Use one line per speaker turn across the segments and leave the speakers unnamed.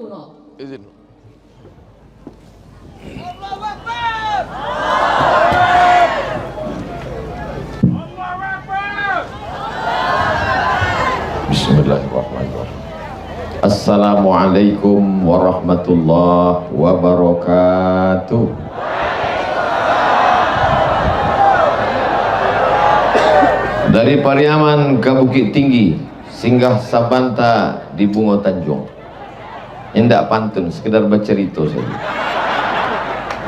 Izin.
Allahu Akbar.
Bismillahirrahmanirrahim. Assalamualaikum warahmatullahi wabarakatuh. Dari Pariaman ke Bukit Tinggi, singgah Sabanta di Bungo Tanjung. Indak pantun, sekedar bercerita saja.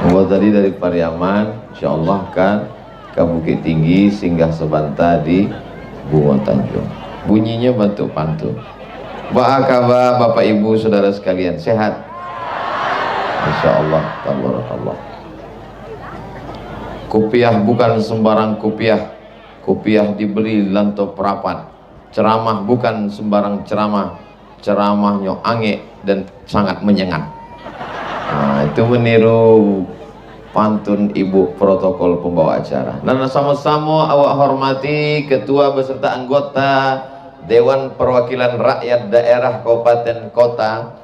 Bahwa tadi dari Pariaman, insyaallah kan ke Bukit Tinggi, singgah Sabanta di Bungo Tanjung. Bunyinya bentuk pantun. Apa kabar Bapak Ibu Saudara sekalian, sehat? Insyaallah, tabarakallah. Kopiah bukan sembarang kopiah. Kopiah dibeli lanto perapat. Ceramah bukan sembarang ceramah. Ceramahnya angin dan sangat menyengat. Nah, itu meniru pantun ibu protokol pembawa acara. Dan sama-sama awak hormati ketua beserta anggota Dewan Perwakilan Rakyat Daerah Kabupaten Kota.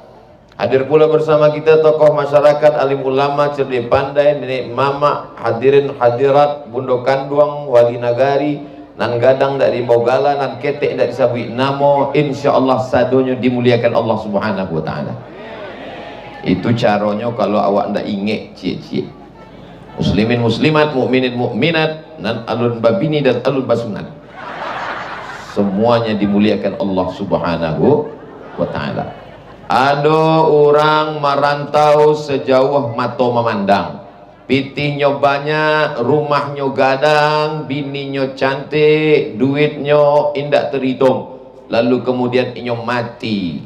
Hadir pula bersama kita tokoh masyarakat, alim ulama, cerdik pandai, nenek mama, hadirin hadirat, bundo kanduang, wali nagari, nan gadang dari Bogala, nan ketek dari Sabui Namo, insyaallah sadonya dimuliakan Allah Subhanahu wa taala. Itu caranya kalau awak ndak inget cie-cie. Muslimin muslimat, mukminin mukminat, nan alun babini dan alun basunat. Semuanya dimuliakan Allah Subhanahu wa taala. Ada orang merantau sejauh mata memandang. Pitihnya banyak, rumahnya gadang, bininya cantik, duitnya indak terhitung. Lalu kemudian inyo mati.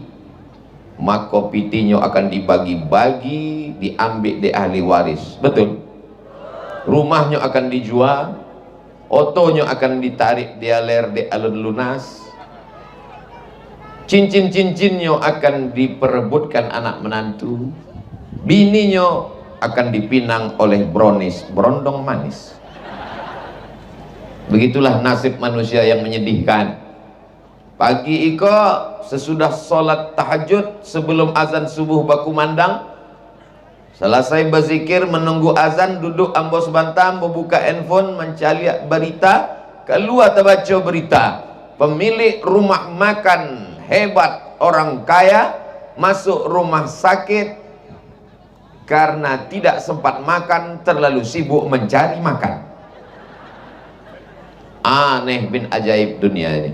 Maka pitihnya akan dibagi-bagi, diambil di ahli waris. Betul? Rumahnya akan dijual, otonya akan ditarik dialer di alun lunas, cincin-cincinnya akan diperebutkan anak menantu, bininya akan dipinang oleh brownies, berondong manis. Begitulah nasib manusia yang menyedihkan. Pagi iko sesudah sholat tahajud, sebelum azan subuh baku mandang, selesai berzikir menunggu azan, duduk ambos bantam, membuka handphone, mencari berita, keluar terbaca berita pemilik rumah makan hebat orang kaya masuk rumah sakit karena tidak sempat makan, terlalu sibuk mencari makan. Aneh bin ajaib dunia ini.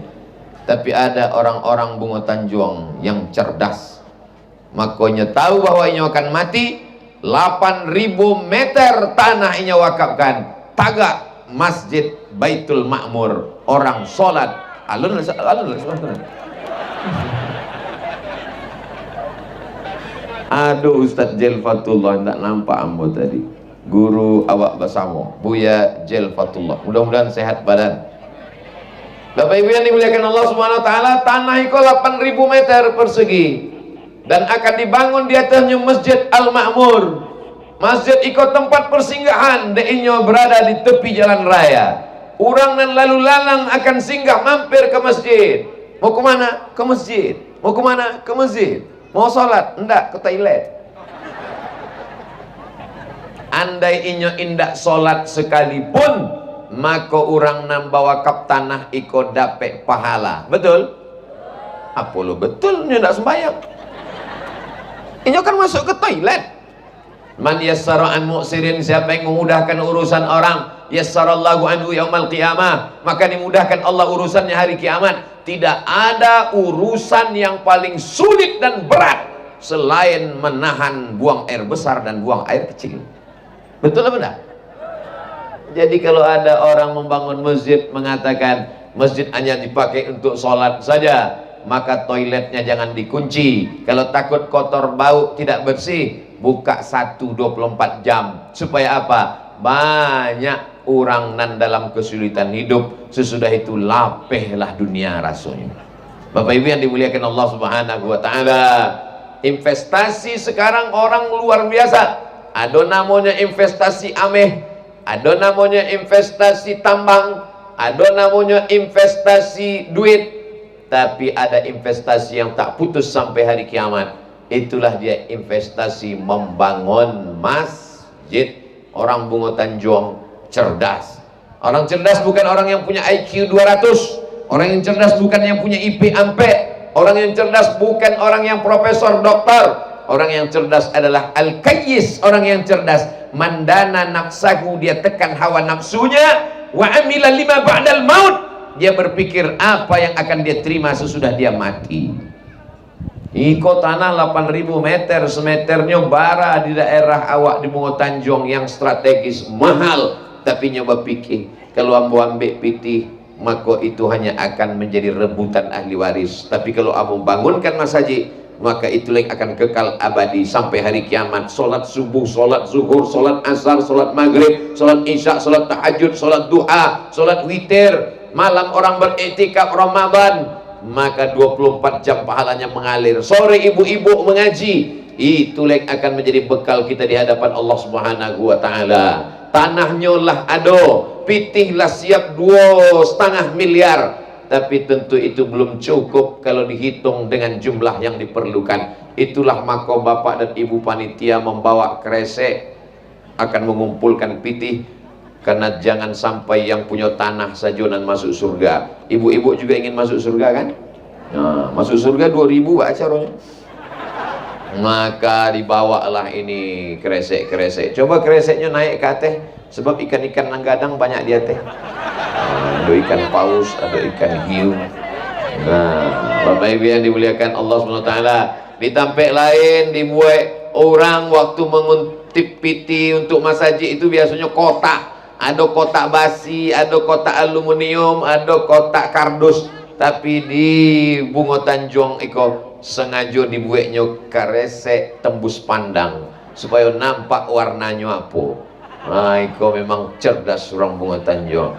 Tapi ada orang-orang Bungo Tanjung yang cerdas, makanya tahu bahwa ini akan mati. 8.000 meter tanah ini wakafkan, tagak Masjid Baitul Ma'mur, orang sholat alun. Aduh, Ustaz Jelfatullah, tak nampak ambo tadi, guru awak bersama Buya Jelfatullah, mudah-mudahan sehat badan. Bapak Ibu yang dimuliakan Allah Subhanahu wa taala, tanah itu 8.000 meter persegi dan akan dibangun di atasnya Masjid Al-Ma'mur. Masjid itu tempat persinggahan, deinyo berada di tepi jalan raya. Orang dan lalu lalang akan singgah mampir ke masjid. Mau ke mana? Ke masjid. Mau ke mana? Ke masjid. Mau sholat? Enggak, ke toilet. Andai inyo indak sholat sekalipun, maka orang nambah wakaf tanah iko dapat pahala. Betul? Apa lo betul? Inyo ndak sembahyang. Inyo kan masuk ke toilet. Man yassara an mu'sirin, siapa yang memudahkan urusan orang, yassarallahu anhu yaumal qiyamah, maka dimudahkan Allah urusannya hari kiamat. Tidak ada urusan yang paling sulit dan berat selain menahan buang air besar dan buang air kecil. Betul apa benar? Jadi kalau ada orang membangun masjid mengatakan masjid hanya dipakai untuk sholat saja, maka toiletnya jangan dikunci. Kalau takut kotor bau tidak bersih, buka 1/24 jam. Supaya apa? Banyak orang nan dalam kesulitan hidup, sesudah itu lapehlah dunia rasanya. Bapak Ibu yang dimuliakan Allah Subhanahu wa taala, investasi sekarang orang luar biasa. Ada namanya investasi ameh, ada namanya investasi tambang, ada namanya investasi duit, tapi ada investasi yang tak putus sampai hari kiamat. itulah dia investasi membangun masjid. Orang Bungo Tanjung cerdas. Orang cerdas bukan orang yang punya IQ 200. Orang yang cerdas bukan yang punya IP ampe. Orang yang cerdas bukan orang yang profesor doktor. Orang yang cerdas adalah al-kayyis. Orang yang cerdas mandana nafsahu, dia tekan hawa nafsunya, wa amila lima ba'dal maut, dia berpikir apa yang akan dia terima sesudah dia mati. Iko tanah 8.000 meter, semeternya bara di daerah awak di Bungo Tanjung yang strategis mahal, tapi nyoba pikir kalau ambil pitih maka itu hanya akan menjadi rebutan ahli waris. Tapi kalau amu bangunkan masjid, maka itu yang akan kekal abadi sampai hari kiamat. Solat subuh, solat zuhur, solat asar, solat maghrib, solat isya, solat tahajud, solat duha, solat witir, malam orang beriktikaf Ramadan, maka 24 jam pahalanya mengalir. Sore ibu-ibu mengaji, itu yang akan menjadi bekal kita di hadapan Allah Subhanahu wa taala. Tanahnya lah ado, pitih lah siap 2,5 miliar. Tapi tentu itu belum cukup kalau dihitung dengan jumlah yang diperlukan. Itulah maka bapak dan ibu panitia membawa kresek akan mengumpulkan pitih, karena jangan sampai yang punya tanah sajonan masuk surga. Ibu-ibu juga ingin masuk surga kan? Nah, masuk surga 2.000 Pak caranya. Maka dibawalah ini kresek-kresek. Coba kreseknya naik ke atas, sebab ikan-ikan nanggadang banyak di atas. Ada ikan paus, ada ikan hiu. Nah, Bapak Ibu yang dimuliakan Allah SWT, di tempat lain dibuat orang waktu menguntip piti untuk masjid itu biasanya kotak. Ada kotak basi, ada kotak aluminium, ada kotak kardus. Tapi di Bungo Tanjung iko sengaja dibuatnya kresek tembus pandang supaya nampak warnanya apa. Nah, iko memang cerdas orang Bungo Tanjung.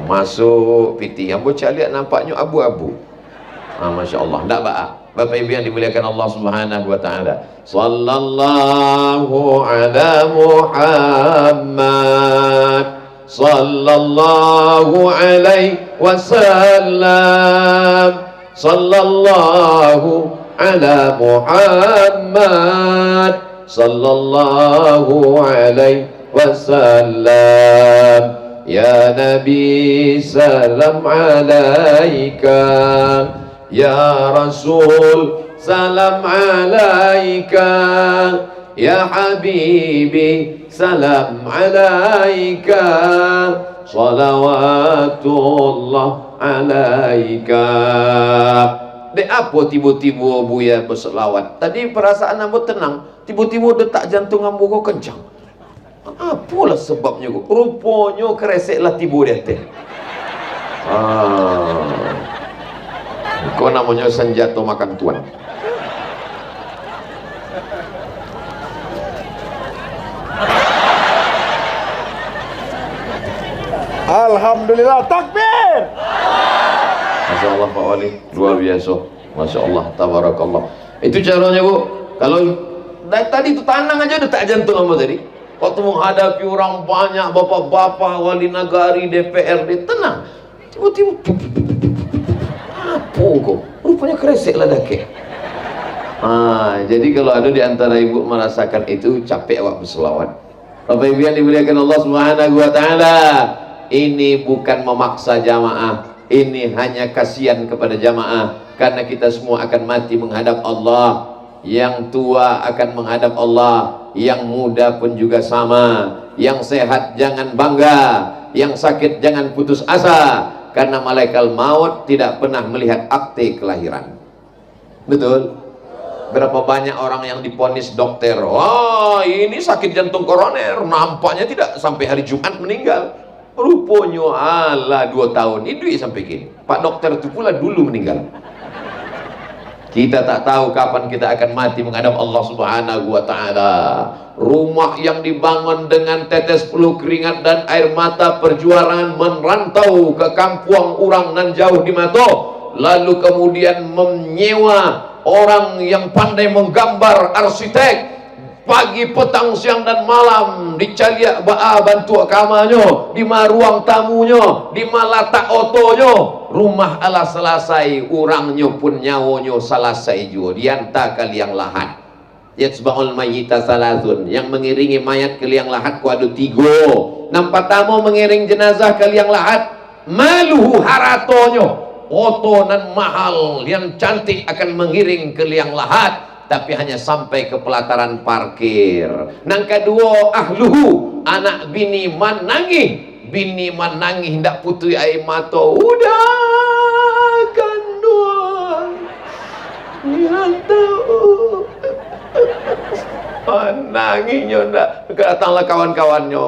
Masuk piti yang bocah lihat nampaknya abu-abu. Masya Allah, tak ba'a. Bapak Ibu yang dimuliakan Allah Subhanahu wa taala. Sallallahu ala Muhammad, sallallahu alaihi wasallam, sallallahu ala Muhammad, sallallahu alaihi wasallam. Ya Nabi salam alaika, ya Rasul salam alaika, ya Habibi salam alaika, salawatullah alaika. Dek apa tiba-tiba Buya berselawat? Tadi perasaan ambo tenang, tiba-tiba detak jantung ambo kok kencang. Apalah sebabnya kok? Rupanya kreseklah tiba di atas. Kau namanya senjata makan tuan.
Alhamdulillah, takbir.
Masya Allah Pak Wali, luar biasa. Masya Allah, tabarakallah. Itu caranya Bu. Kalau tadi itu tanang aja detak jantung kamu tadi. Waktu menghadapi orang banyak, bapak-bapak, wali nagari, DPRD, tenang. Tiba-tiba apa kok? Rupanya kresek lah dake. Jadi kalau ada di antara ibu merasakan itu, capek awak berselawat. Bapak Ibu yang dimuliakan Allah Subhanahu wa taala, ini bukan memaksa jamaah, ini hanya kasihan kepada jamaah, karena kita semua akan mati menghadap Allah. Yang tua akan menghadap Allah, yang muda pun juga sama. Yang sehat jangan bangga, yang sakit jangan putus asa, karena malaikat maut tidak pernah melihat akte kelahiran. Betul? Berapa banyak orang yang diponis dokter, wah ini sakit jantung koroner, nampaknya tidak sampai hari Jumat meninggal. Rupanya ala 2 tahun itu sampai kini. Pak dokter itu pula dulu meninggal. Kita tak tahu kapan kita akan mati menghadap Allah Subhanahu wa taala. Rumah yang dibangun dengan tetes peluh keringat dan air mata perjuangan, merantau ke kampung orang nan jauh di Mato, lalu kemudian menyewa orang yang pandai menggambar, arsitek, pagi, petang, siang dan malam dicaliak ba'a bantu kamarnya, di ruang tamunya, di malatak otonya, rumah Allah selesai, orangnya pun nyawanya selesai juga. Dianta ke liang lahat. Yatsba'ul mayyita salasun, yang mengiringi mayat ke liang lahat ku ada 3. Nampak tamu mengiring jenazah ke liang lahat, maluhu haratonyo, otonan mahal yang cantik akan mengiring ke liang lahat, tapi hanya sampai ke pelataran parkir. Nang kedua, ahluhu, anak bini manangih hendak putui air mata, udah kandung yang tahu nangisnya ndak. Datanglah kawan-kawannya,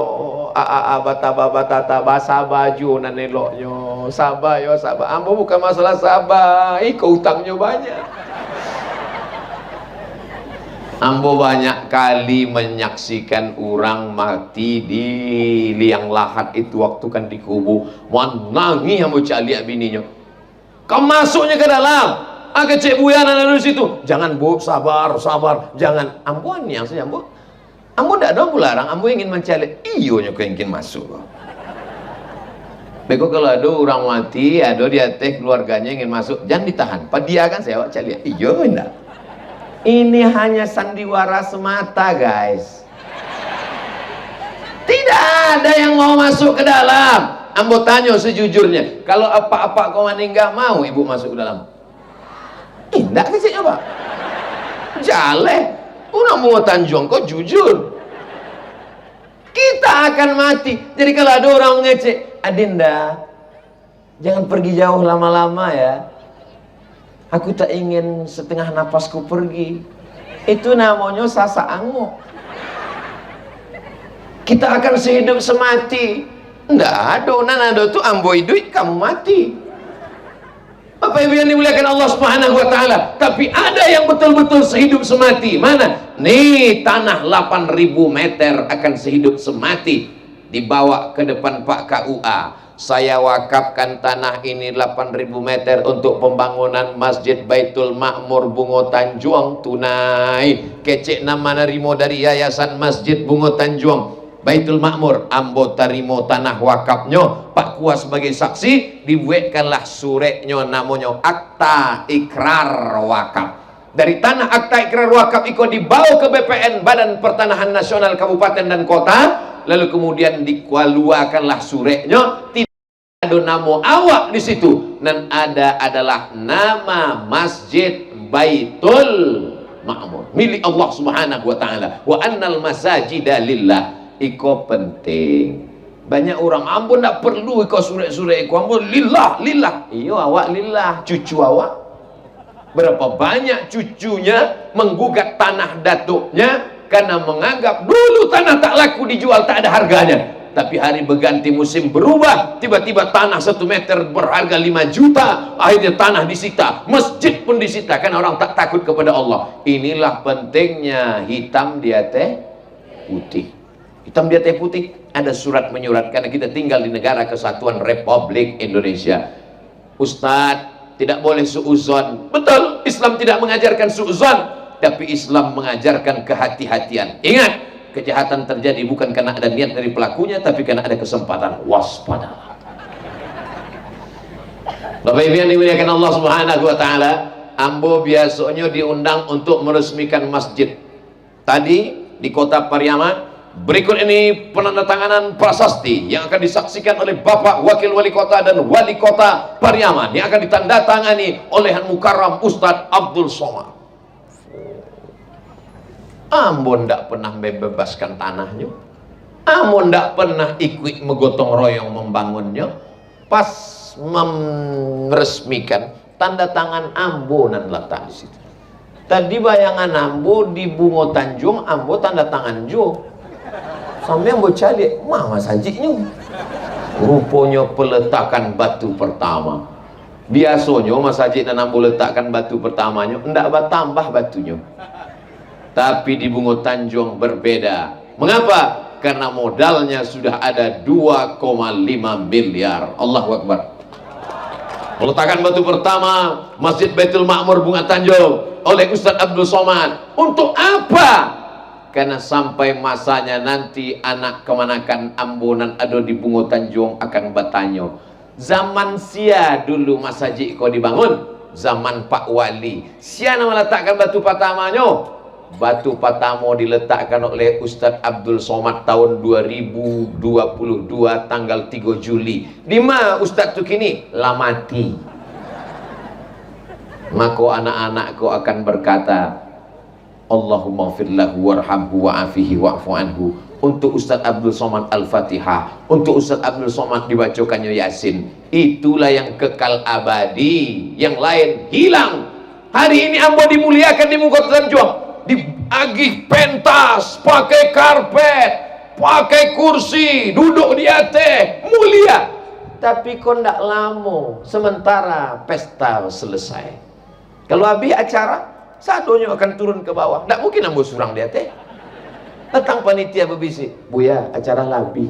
bata basah baju nan eloknya, sabar yo sabar. Ambo bukan masalah sabar, kau utangnya banyak. Ambo banyak kali menyaksikan orang mati di liang lahat itu, waktu kan dikubur, menangis ambo cak lihat bininya. Kau masuknya ke dalam, Cik Buya ada di situ. Jangan Bu, sabar, jangan. Ambo yang saja ambo. Ambo tidak dong larang, ambo ingin mencari. Iyonya kau ingin masuk. Bego kalau ada orang mati, ada di atas keluarganya ingin masuk, jangan ditahan. Dia kan saya cari. Iyo enggak. Ini hanya sandiwara semata, guys. Tidak ada yang mau masuk ke dalam. Ambo tanya sejujurnya, kalau apa-apa kau meninggal, mau ibu masuk ke dalam? Indah kecilnya Pak. Jale, udah mau Tanjung, kau jujur. Kita akan mati. Jadi kalau ada orang ngecek, Adinda, jangan pergi jauh lama-lama ya. Aku tak ingin setengah napasku pergi. Itu namanya sasa ango. Kita akan sehidup semati. Nggak ada tuh ambo hidup kamu mati. Bapak Ibu yang dimuliakan Allah Subhanahu wa taala. Tapi ada yang betul-betul sehidup semati. Mana? Nih tanah 8.000 meter akan sehidup semati. Dibawa ke depan Pak KUA. Saya wakafkan tanah ini 8.000 meter untuk pembangunan Masjid Baitul Makmur Bungo Tanjung tunai. Kecek nama narimo dari Yayasan Masjid Bungo Tanjung Baitul Makmur, ambo tarimo tanah wakafnya, Pak Kuas sebagai saksi, dibuatkanlah suratnya namanya akta ikrar wakaf. Dari tanah akta ikrar wakaf itu dibawa ke BPN, Badan Pertanahan Nasional Kabupaten dan Kota, lalu kemudian dikeluarkanlah suratnya, tidak ada nama awak di situ, dan ada adalah nama Masjid Baitul Makmur milik Allah Subhanahu wa taala. Wa annal masajida lillah. Iko penting. Banyak orang ampun tak perlu iko surat-surat iko ampun lillah. Iyo awak lillah, cucu awak. Berapa banyak cucunya menggugat tanah datuknya karena menganggap dulu tanah tak laku dijual, tak ada harganya. Tapi hari berganti musim berubah, tiba-tiba tanah 1 meter berharga 5 juta, akhirnya tanah disita, masjid pun disita karena orang tak takut kepada Allah. Inilah pentingnya hitam di atas putih. Hitam di atas putih, ada surat menyurat karena kita tinggal di negara kesatuan Republik Indonesia. Ustadz, tidak boleh suuzon. Betul, Islam tidak mengajarkan suuzon, tapi Islam mengajarkan kehati-hatian. Ingat, kejahatan terjadi bukan karena ada niat dari pelakunya, tapi karena ada kesempatan. Waspadalah. Bapak Ibu yang dimuliakan Allah Subhanahu wa taala, ambo biasanya diundang untuk meresmikan masjid. Tadi di Kota Pariaman. Berikut ini penandatanganan prasasti yang akan disaksikan oleh Bapak Wakil Wali Kota dan Wali Kota Pariaman yang akan ditandatangani oleh Yang Mukarram Ustadz Abdul Somad. Ambon tidak pernah membebaskan tanahnya, Ambon tidak pernah ikut menggotong royong membangunnya. Pas meresmikan, tanda tangan Ambonan letak di situ. Tadi bayangan Ambo di Bungo Tanjung, Ambo tanda tangan Jo. Sampai yang cari, mama sajiknya. Rupanya peletakan batu pertama. Biasanya Mas Sajid dan Ambo letakkan batu pertamanya, tidak bertambah batunya. Tapi di Bungo Tanjung berbeda. Mengapa? Karena modalnya sudah ada 2,5 miliar. Allahu Akbar. Peletakan batu pertama Masjid Baitul Makmur Bungo Tanjung oleh Ustadz Abdul Somad. Untuk apa? Karena sampai masanya nanti anak kemanakan Ambonan ada di Bungo Tanjung akan bertanya, Zaman sia dulu masjid kau dibangun, zaman Pak Wali. Sia nama letakkan batu pertamanya. Batu pertama diletakkan oleh Ustadz Abdul Somad tahun 2022 tanggal 3 Juli. Di mana Ustadz tu kini? Lah mati. Maka anak-anakku akan berkata, Allahumma firlahu warhamhu wa'afihi wa'fu anhu. Untuk Ustadz Abdul Somad Al-Fatihah, untuk Ustadz Abdul Somad dibacakannya Yasin. Itulah yang kekal abadi, yang lain hilang. Hari ini ambo dimuliakan di muka Tanjung, diagih pentas, pakai karpet, pakai kursi, duduk di atas, mulia. Tapi kok ndak lama, sementara pesta selesai. Kalau habis acara, sadonya akan turun ke bawah. Ndak mungkin ambo surang di atas. Datang panitia berbisik, Buya, acara labi.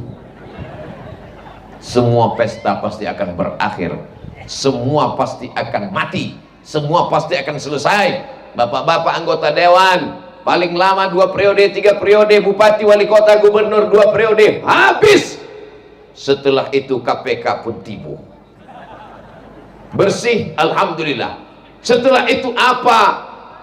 Semua pesta pasti akan berakhir. Semua pasti akan mati. Semua pasti akan selesai. Bapak-bapak anggota dewan, paling lama 2 periode, 3 periode, bupati, wali kota, gubernur 2 periode, habis. Setelah itu KPK pun tiba. Bersih, alhamdulillah. Setelah itu apa?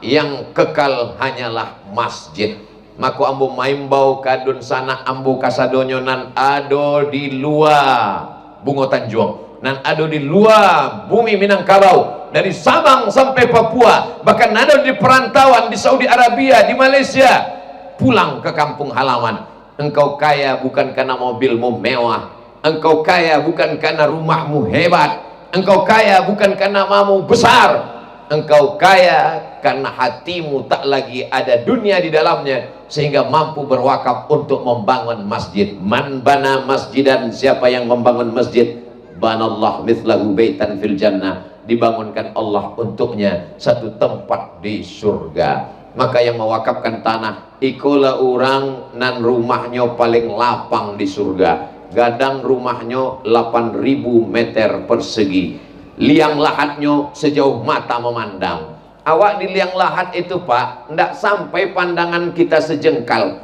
Yang kekal hanyalah masjid. Maka ambo maimbau kadun sana ambo kasadonyo nan ado di luar Bungo Tanjung, nan ado di luar bumi Minangkabau, dari Sabang sampai Papua, bahkan ada di perantauan di Saudi Arabia, di Malaysia, pulang ke kampung halaman. Engkau kaya bukan karena mobilmu mewah, engkau kaya bukan karena rumahmu hebat, engkau kaya bukan karena namamu besar, engkau kaya karena hatimu tak lagi ada dunia di dalamnya, sehingga mampu berwakaf untuk membangun masjid. Man bana masjidan, siapa yang membangun masjid, banallah mithlahu baitan fil jannah, dibangunkan Allah untuknya satu tempat di surga. Maka yang mewakafkan tanah, ikola orang nan rumahnya paling lapang di surga. Gadang rumahnya 8.000 meter persegi, liang lahatnya sejauh mata memandang. Awak di liang lahat itu Pak, ndak sampai pandangan kita sejengkal.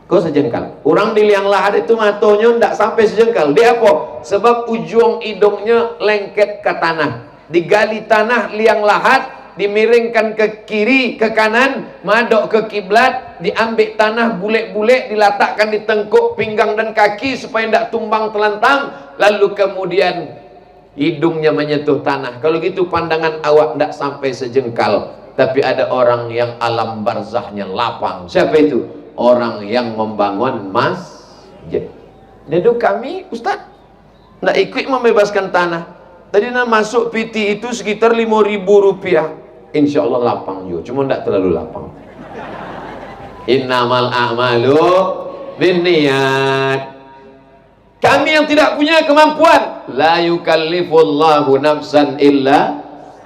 Kok sejengkal? Orang di liang lahat itu matonya ndak sampai sejengkal. Dia apa? Sebab ujung hidungnya lengket ke tanah. Digali tanah liang lahat, dimiringkan ke kiri, ke kanan, madok ke kiblat, diambil tanah bulet-bulet, diletakkan di tengkuk, pinggang dan kaki supaya ndak tumbang telentang, lalu kemudian hidungnya menyentuh tanah. Kalau gitu pandangan awak tidak sampai sejengkal. Tapi ada orang yang alam barzahnya lapang. Siapa itu? Orang yang membangun masjid. Jadi kami Ustaz tidak ikut membebaskan tanah. Tadi nak masuk PT itu sekitar 5.000 rupiah. Insya Allah lapang juga, cuma tidak terlalu lapang. Innamal a'malu binniyat. Kami yang tidak punya kemampuan, la yukallifullahu nafsan illa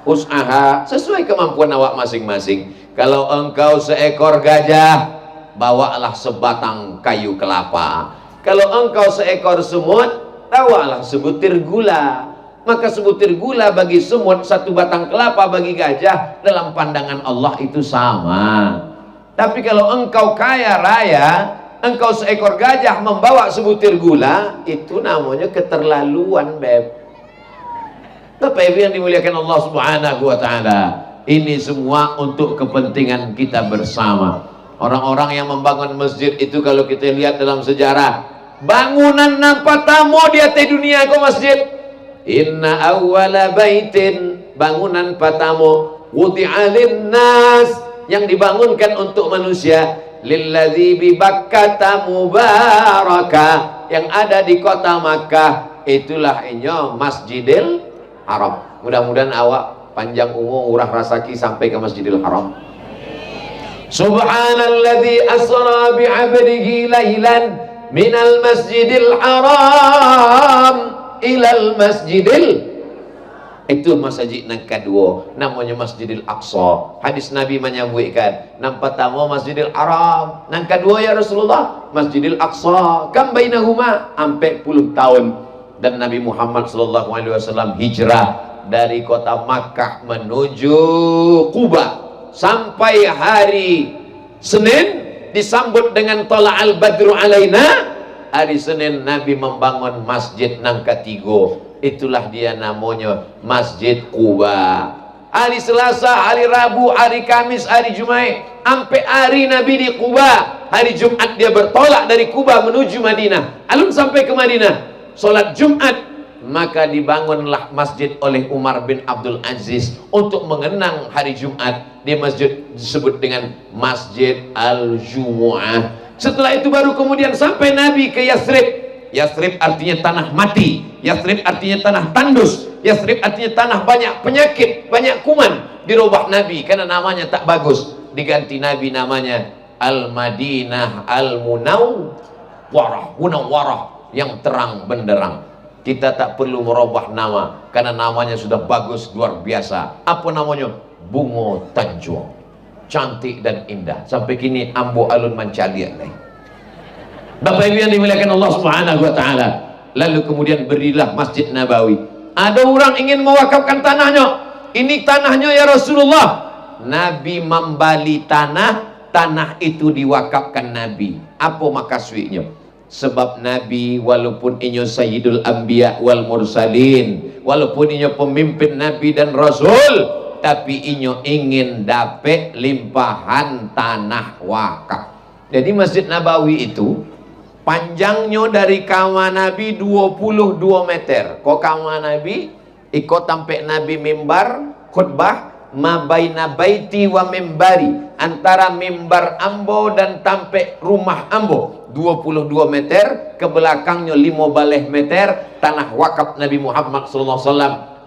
wus'aha, sesuai kemampuan awak masing-masing. Kalau engkau seekor gajah, bawalah sebatang kayu kelapa. Kalau engkau seekor semut, bawalah sebutir gula. Maka sebutir gula bagi semut, satu batang kelapa bagi gajah, dalam pandangan Allah itu sama. Tapi kalau engkau kaya raya, engkau seekor gajah membawa sebutir gula, itu namanya keterlaluan, beb. Bapak Ibu yang dimuliakan Allah Subhanahu wa taala, ini semua untuk kepentingan kita bersama. Orang-orang yang membangun masjid itu kalau kita lihat dalam sejarah, bangunan nampak tamu di atas dunia kok masjid. Inna awwala baitin, bangunan pertama, wudi'a linnas, yang dibangunkan untuk manusia, lilladzi bi Bakkah mubarakah, yang ada di kota Makkah, itulah inyo Masjidil Haram. Mudah-mudahan awak panjang umur, urah rasaki sampai ke Masjidil Haram. Subhanalladzi asra bi 'abdihi lailan minal Masjidil Haram ilal Masjidil, itu masjid yang kedua, namanya Masjidil Aqsa. Hadis Nabi menyebutkan, yang pertama Masjidil Haram, yang kedua ya Rasulullah Masjidil Aqsa. Kam bainahuma, sampai 10 tahun. Dan Nabi Muhammad SAW hijrah dari kota Makkah menuju Quba sampai hari Senin disambut dengan Tala'al Badru alaina. Hari Senin Nabi membangun masjid yang ketiga. itulah dia namanya Masjid Quba. Hari Selasa, hari Rabu, hari Kamis, hari Jumat, sampai hari Nabi di Quba. Hari Jumat dia bertolak dari Quba menuju Madinah. Alun sampai ke Madinah, solat Jumat, maka dibangunlah masjid oleh Umar bin Abdul Aziz untuk mengenang hari Jumat. Di masjid disebut dengan Masjid Al-Jumu'ah. Setelah itu baru kemudian sampai Nabi ke Yathrib. Yathrib artinya tanah mati, Yathrib artinya tanah tandus, Yathrib artinya tanah banyak penyakit, banyak kuman. Dirubah Nabi karena namanya tak bagus, diganti Nabi namanya Al-Madinah Al-Munawwarah, Munawwarah, yang terang benderang. Kita tak perlu merubah nama karena namanya sudah bagus, luar biasa. Apa namanya? Bungo Tanjung, cantik dan indah. Sampai kini ambo alun mancalian nih. Bapak Ibu yang dimuliakan Allah Subhanahu wa taala. Lalu kemudian berilah Masjid Nabawi. Ada orang ingin mewakafkan tanahnya. Ini tanahnya ya Rasulullah. Nabi membali tanah itu diwakafkan Nabi. Apa makasudnya? Sebab Nabi walaupun inyo Sayyidul Anbiya wal Mursalin, walaupun inyo pemimpin Nabi dan Rasul, tapi inyo ingin dapat limpahan tanah wakaf. Jadi Masjid Nabawi itu panjangnya dari kamar Nabi 22 meter. Kok kamar Nabi ikut sampai Nabi mimbar khutbah mabaina baiti wa mimbari, antara mimbar ambo dan sampai rumah ambo 22 meter, ke belakangnya 15 meter tanah wakaf Nabi Muhammad SAW.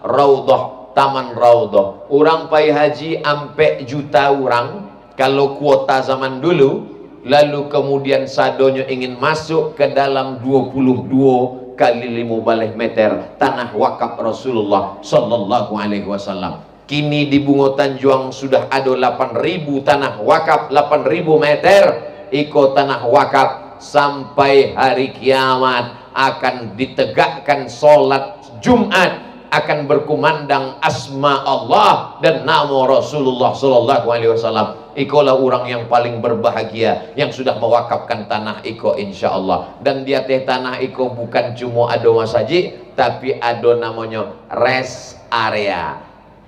Raudhah, taman Raudhah. Orang pai haji ampe juta orang kalau kuota zaman dulu. Lalu kemudian sadonya ingin masuk ke dalam 22 kali 15 meter tanah wakaf Rasulullah Sallallahu Alaihi Wasallam. Kini di Bungo Tanjung sudah ada 8.000 tanah wakaf, 8.000 meter ikut tanah wakaf. Sampai hari kiamat akan ditegakkan solat Jumat, akan berkumandang asma Allah dan nama Rasulullah Sallallahu Alaihi Wasallam. Ikolah orang yang paling berbahagia yang sudah mewakafkan tanah iko insya Allah. Dan di atas tanah iko bukan cuma ada masjid, tapi ada namanya rest area.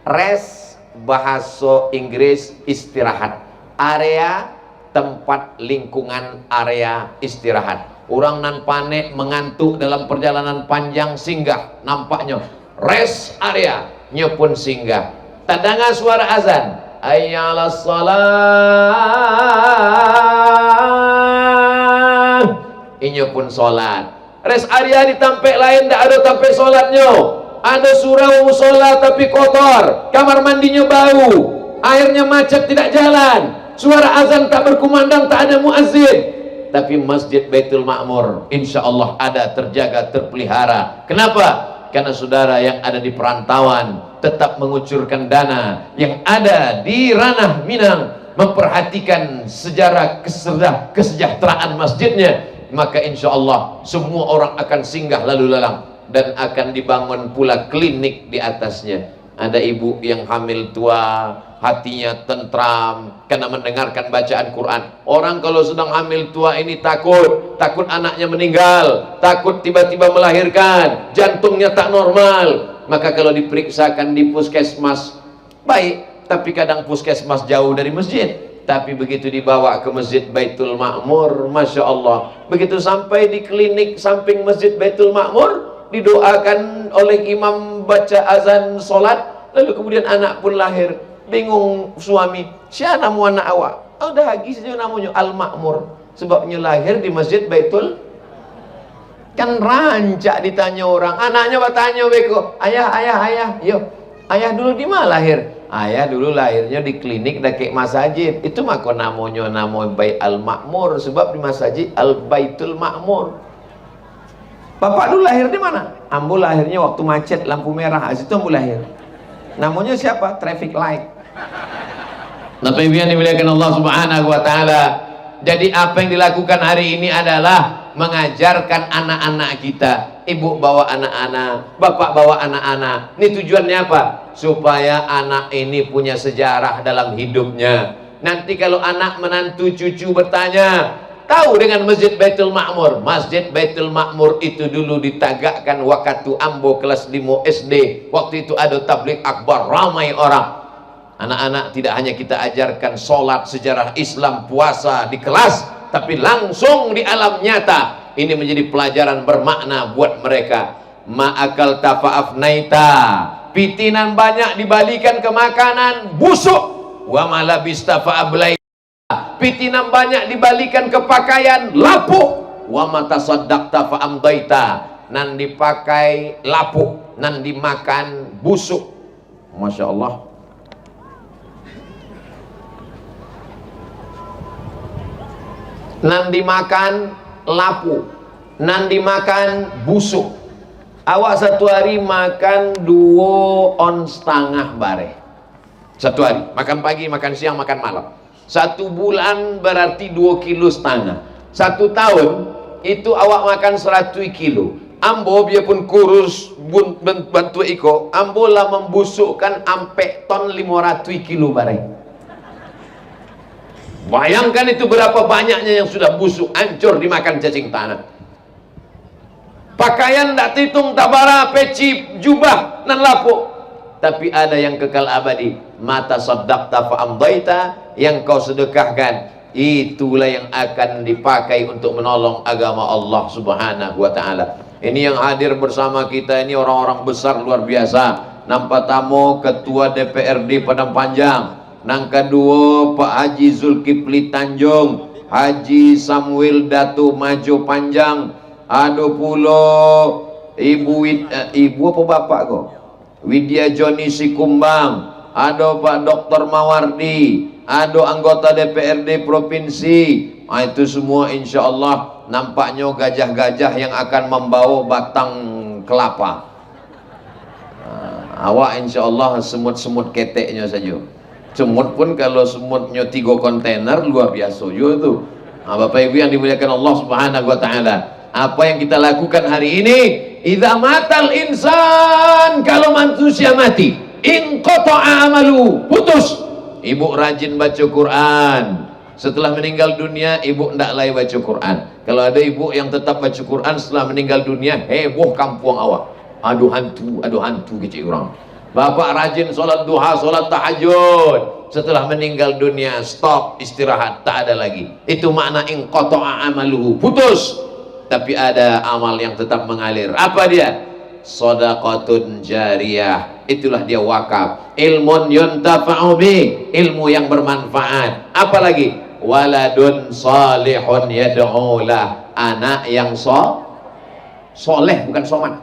Rest bahasa Inggris istirahat, area tempat lingkungan area istirahat. Orang nan panik mengantuk dalam perjalanan panjang singgah, nampaknya rest area nya pun singgah. Tadangan suara azan, hayya 'alas shalah, inyo pun solat. Rest area di tempat lain tak ada tempat solatnya. Ada surau musola tapi kotor, kamar mandinya bau, airnya macet tidak jalan, suara azan tak berkumandang, tak ada muazzin. Tapi Masjid Baitul Ma'mur insya Allah ada, terjaga, terpelihara. Kenapa? Karena saudara yang ada di perantauan tetap mengucurkan dana, yang ada di ranah Minang memperhatikan sejarah kesejahteraan masjidnya, maka insya Allah semua orang akan singgah lalu lalang. Dan akan dibangun pula klinik di atasnya. Ada ibu yang hamil tua, hatinya tentram karena mendengarkan bacaan Quran. Orang kalau sedang hamil tua ini takut anaknya meninggal, takut tiba-tiba melahirkan, jantungnya tak normal. Maka kalau diperiksakan di puskesmas baik, tapi kadang puskesmas jauh dari masjid. Tapi begitu dibawa ke Masjid Baitul Ma'mur, Masya Allah, begitu sampai di klinik samping Masjid Baitul Ma'mur, didoakan oleh imam baca azan solat, lalu kemudian anak pun lahir. Bingung suami, siapa nama anak awak? Oh, dah lagi saja namanya Al-Ma'mur, sebabnya lahir di Masjid Baitul. Kan rancak ditanya orang, anaknya bertanya beko, ayah, yo, ayah dulu di mana lahir? Ayah dulu lahirnya di klinik dekat masjid. Itu maka namanya nama Bait Al-Ma'mur, sebab di masjid Al-Baitul Ma'mur. Bapak dulu lahir di mana? Ambo lahirnya waktu macet lampu merah, situ ambo lahir. Namanya siapa? Traffic light. Bapak Ibu yang dimuliakan Allah Subhanahu wa taala. Jadi apa yang dilakukan hari ini adalah mengajarkan anak-anak kita. Ibu bawa anak-anak, bapak bawa anak-anak. Ini tujuannya apa? Supaya anak ini punya sejarah dalam hidupnya. Nanti kalau anak menantu cucu bertanya, tahu dengan Masjid Baitul Ma'mur? Masjid Baitul Ma'mur itu dulu ditagakkan waktu ambo kelas 5 SD. Waktu itu ada tabligh akbar, ramai orang. Anak-anak tidak hanya kita ajarkan sholat, sejarah Islam, puasa di kelas, tapi langsung di alam nyata. Ini menjadi pelajaran bermakna buat mereka. Ma'akal tafa'afnaita, pitinan banyak dibalikan ke makanan, busuk. Wa malabista fa'ablai, pitinan banyak dibalikan ke pakaian, lapuk. Wa matasaddaqta fa'amdaita, nan dipakai lapuk, nan dimakan busuk. Masya Allah. Nan dimakan lapuk, nan dimakan busuk. Awak satu hari makan 2,5 on bare. Satu hari, makan pagi, makan siang, makan malam. 1 bulan berarti 2,5 kilo. 1 tahun itu awak makan 100 kilo. Ambo biarpun kurus bantu iko, ambo lah membusukkan ampe ton 500 kilo bareng. Bayangkan itu berapa banyaknya yang sudah busuk, hancur dimakan cacing tanah. Pakaian tak hitung tabara, peci, jubah, nan lapuk. Tapi ada yang kekal abadi. Mata saddaqta fa'amdaita, yang kau sedekahkan, itulah yang akan dipakai untuk menolong agama Allah subhanahu wa ta'ala. Ini yang hadir bersama kita ini orang-orang besar luar biasa. Nampak tamu Ketua DPRD Padang Panjang, nang kedua Pak Haji Zulkifli Tanjung, Haji Samuel Datu Maju Panjang, ada pula ibu apa bapak kok? Widya Joni Sikumbang, ada Pak Dr. Mawardi, ada anggota DPRD Provinsi. Itu semua insya Allah nampaknya gajah-gajah yang akan membawa batang kelapa. Awak insya Allah semut-semut keteknya saja. Semut pun kalau semutnya 3 kontainer luar biasa juga tuh. Bapak Ibu yang dimuliakan Allah Subhanahu wa taala, apa yang kita lakukan hari ini, idza matal insan, kalau manusia mati, inqata'a amalu, putus. Ibu rajin baca Quran. Setelah meninggal dunia, ibu tidak lagi baca Quran. Kalau ada ibu yang tetap baca Quran setelah meninggal dunia, heboh kampung awak. Aduh hantu kecil orang. Bapak rajin sholat duha, sholat tahajud. Setelah meninggal dunia, stop, istirahat, tak ada lagi. Itu makna inqata'a amaluhu, putus. Tapi ada amal yang tetap mengalir. Apa dia? Shadaqatun jariyah. Itulah dia wakaf. Ilmun yuntafa'u bi, ilmu yang bermanfaat. Apa lagi? Waladun salihun yad'ulah, anak yang soleh, bukan soman.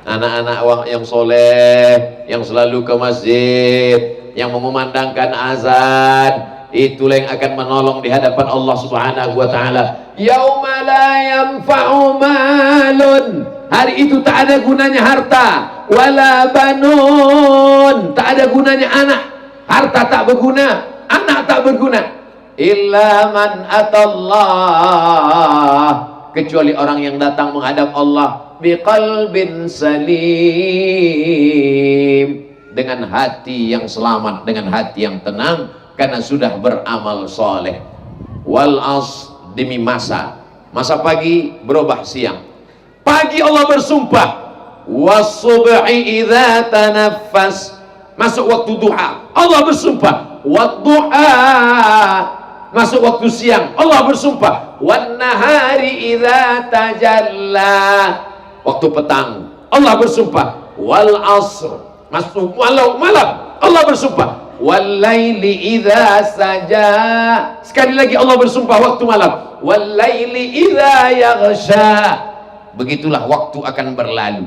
Anak-anak yang soleh, yang selalu ke masjid, yang mengumandangkan azan, itulah yang akan menolong di hadapan Allah Subhanahu wa taala. Yauma la yanfa'u malun, hari itu tak ada gunanya harta, wala banun, tak ada gunanya anak. Harta tak berguna, anak tak berguna. Illa man atallah, kecuali orang yang datang menghadap Allah biqalbin salim, dengan hati yang selamat, dengan hati yang tenang, karena sudah beramal soleh. Wal as, demi masa pagi berubah siang. Pagi Allah bersumpah, was-subhi idza tanaffas, masuk waktu duha Allah bersumpah, wad-duha, masuk waktu siang Allah bersumpah, wan-nahari idza tajalla, waktu petang Allah bersumpah, wal asr, masuk malam Allah bersumpah, wal laili idza saja, sekali lagi Allah bersumpah waktu malam, wal laili idza yaghsha. Begitulah waktu akan berlalu.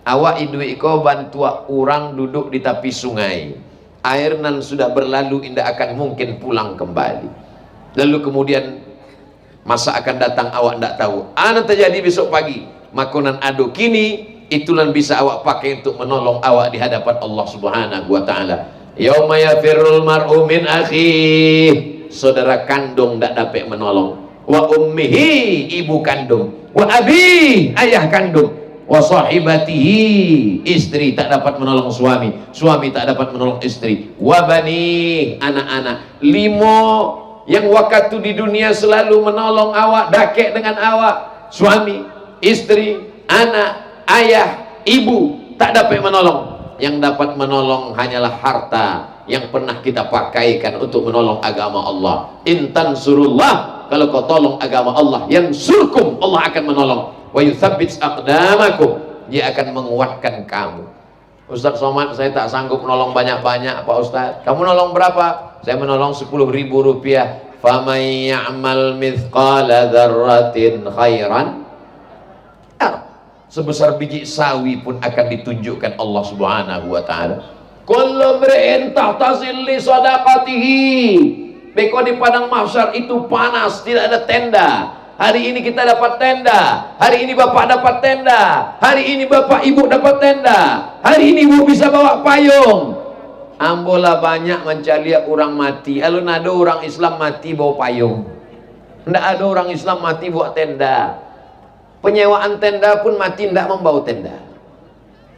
Awak idui iko bantu orang duduk di tepi sungai, air nan sudah berlalu, indah akan mungkin pulang kembali. Lalu kemudian masa akan datang awak tidak tahu. Ana terjadi besok pagi, makonan ado kini, itulah bisa awak pakai untuk menolong awak di hadapan Allah Subhanahu wa taala. Yauma yafirrul mar'u min akhihi, saudara kandung tidak dapat menolong. Wa ummihi, ibu kandung. Wa abi, ayah kandung. Wa sahibatihi, istri tak dapat menolong suami, suami tak dapat menolong istri. Wa bani, anak-anak. 5 yang waktu di dunia selalu menolong awak, dakek dengan awak, suami, istri, anak, ayah, ibu, tak dapat menolong. Yang dapat menolong hanyalah harta yang pernah kita pakaikan untuk menolong agama Allah. Intan surullah, kalau kau tolong agama Allah, yang surkum, Allah akan menolong. Wa yuthabbits aqdamakum, dia akan menguatkan kamu. Ustaz Somad, saya tak sanggup menolong banyak-banyak Pak Ustaz. Kamu nolong berapa? Saya menolong 10.000 rupiah. Faman ya'mal mithqala dzarratin khairan, sebesar biji sawi pun akan ditunjukkan Allah Subhanahu wa taala. Kullu mri'in tahtazil li sadaqatihi. Beko di padang mahsyar itu panas, tidak ada tenda. Hari ini kita dapat tenda, hari ini bapak dapat tenda, hari ini bapak ibu dapat tenda, hari ini ibu bisa bawa payung. Ambola banyak mencalia orang mati. Alun ada orang Islam mati bawa payung, ndak ada orang Islam mati bawa tenda. Penyewaan tenda pun mati tidak membawa tenda.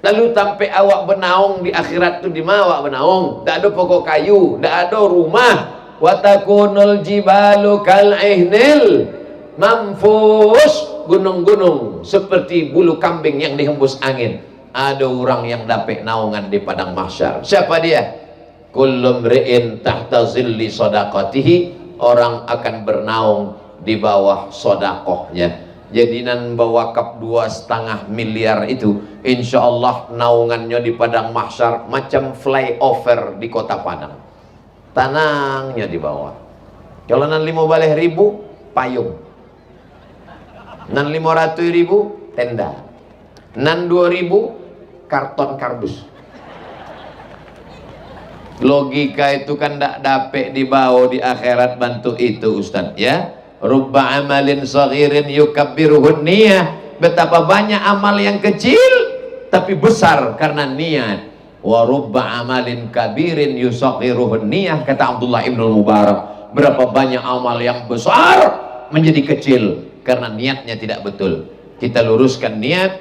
Lalu sampai awak benaung di akhirat tu di mana awak benaung? Tak ada pokok kayu, tak ada rumah. Wa takunul jibalu kal ihnil manfus, gunung-gunung seperti bulu kambing yang dihembus angin. Ada orang yang dapat naungan di padang mahsyar. Siapa dia? Kullu mri'in tahta zilli sadaqatihi, orang akan bernaung di bawah sedekahnya. Jadi nan bawa kap 2,5 miliar itu, insya Allah naungannya di padang mahsyar macam flyover di kota Padang. Tanangnya di bawah. Kalau nan 15.000 payung, nan 500.000 tenda, nan 2.000 karton kardus. Logika itu kan tidak dapat dibawa di akhirat bantu itu Ustaz ya. Rubba amalin saghirin yukabbiruhun niyah, betapa banyak amal yang kecil tapi besar karena niat. Wa rubba amalin kabirin yusaghiruhun niyah, kata Abdullah Ibn Mubarak, berapa banyak amal yang besar menjadi kecil karena niatnya tidak betul. Kita luruskan niat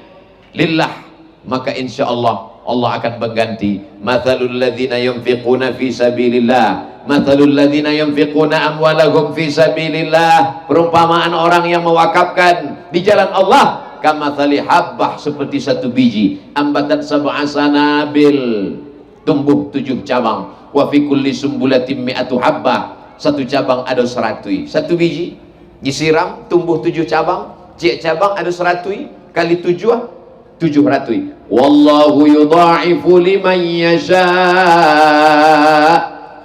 lillah, maka insya Allah Allah akan mengganti. Mathalul ladzina yunfiquna fi sabilillah, mathalul ladzina yunfiquna amwalahum fi sabilillah, perumpamaan orang yang mewakafkan di jalan Allah, kamathali habbah, seperti satu biji, ambatat sab'a sanabil, tumbuh 7 cabang, wa fi kulli sumbulatin mi'atu habbah, satu cabang ada 100. Satu biji disiram tumbuh 7 cabang, tiap cabang ada 100 kali 7 700. Wallahu yudha'ifu liman yasha.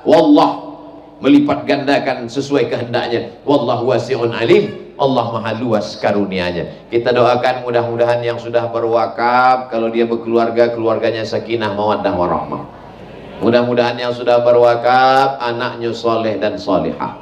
Wallah melipat gandakan sesuai kehendaknya. Wallahu wasi'un alim. Allah maha luas karunianya. Kita doakan mudah-mudahan yang sudah berwakaf, kalau dia berkeluarga, keluarganya sakinah mawaddah warahmah. Mudah-mudahan yang sudah berwakaf anaknya soleh dan solihah.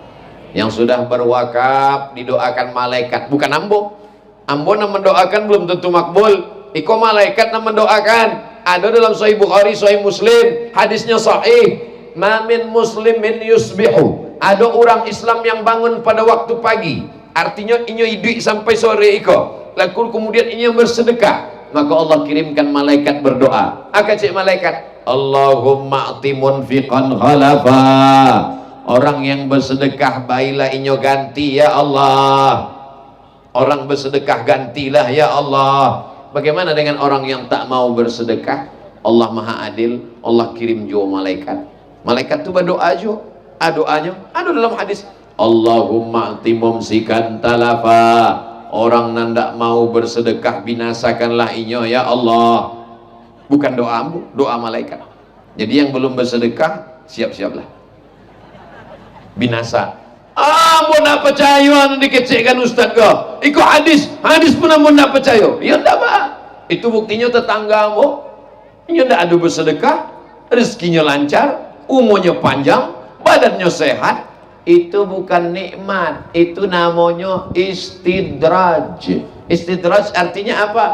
Yang sudah berwakaf didoakan malaikat, bukan ambo. Ambo yang mendoakan belum tentu makbul. Iko malaikat yang mendoakan. Ada dalam Sahih Bukhari, Sahih Muslim, hadisnya sahih. Ma min muslimin yusbihu, ada orang Islam yang bangun pada waktu pagi, artinya inyo hidup sampai sore iko, lalu kemudian inyo bersedekah, maka Allah kirimkan malaikat berdoa. Akan cek malaikat, Allahumma a'ti munfiqan khalafa, orang yang bersedekah baiklah inyo ganti ya Allah. Orang bersedekah gantilah ya Allah. Bagaimana dengan orang yang tak mau bersedekah? Allah maha adil, Allah kirim jauh malaikat. Malaikat itu berdoa juga. Doanya ada dalam hadis, Allahumma a'ti mumsikan talafa, orang nandak mau bersedekah binasakanlah inyo ya Allah. Bukan doamu, doa malaikat. Jadi yang belum bersedekah siap-siaplah binasa. Mau nak percaya anu dikecekkan Ustaz kau. Ikut hadis pun mau nak percaya. Ya ndak apa. Itu buktinya tetanggamu, nya ndak ada bersedekah, rezekinya lancar, umurnya panjang, badannya sehat. Itu bukan nikmat, itu namanya istidraj. Istidraj artinya apa?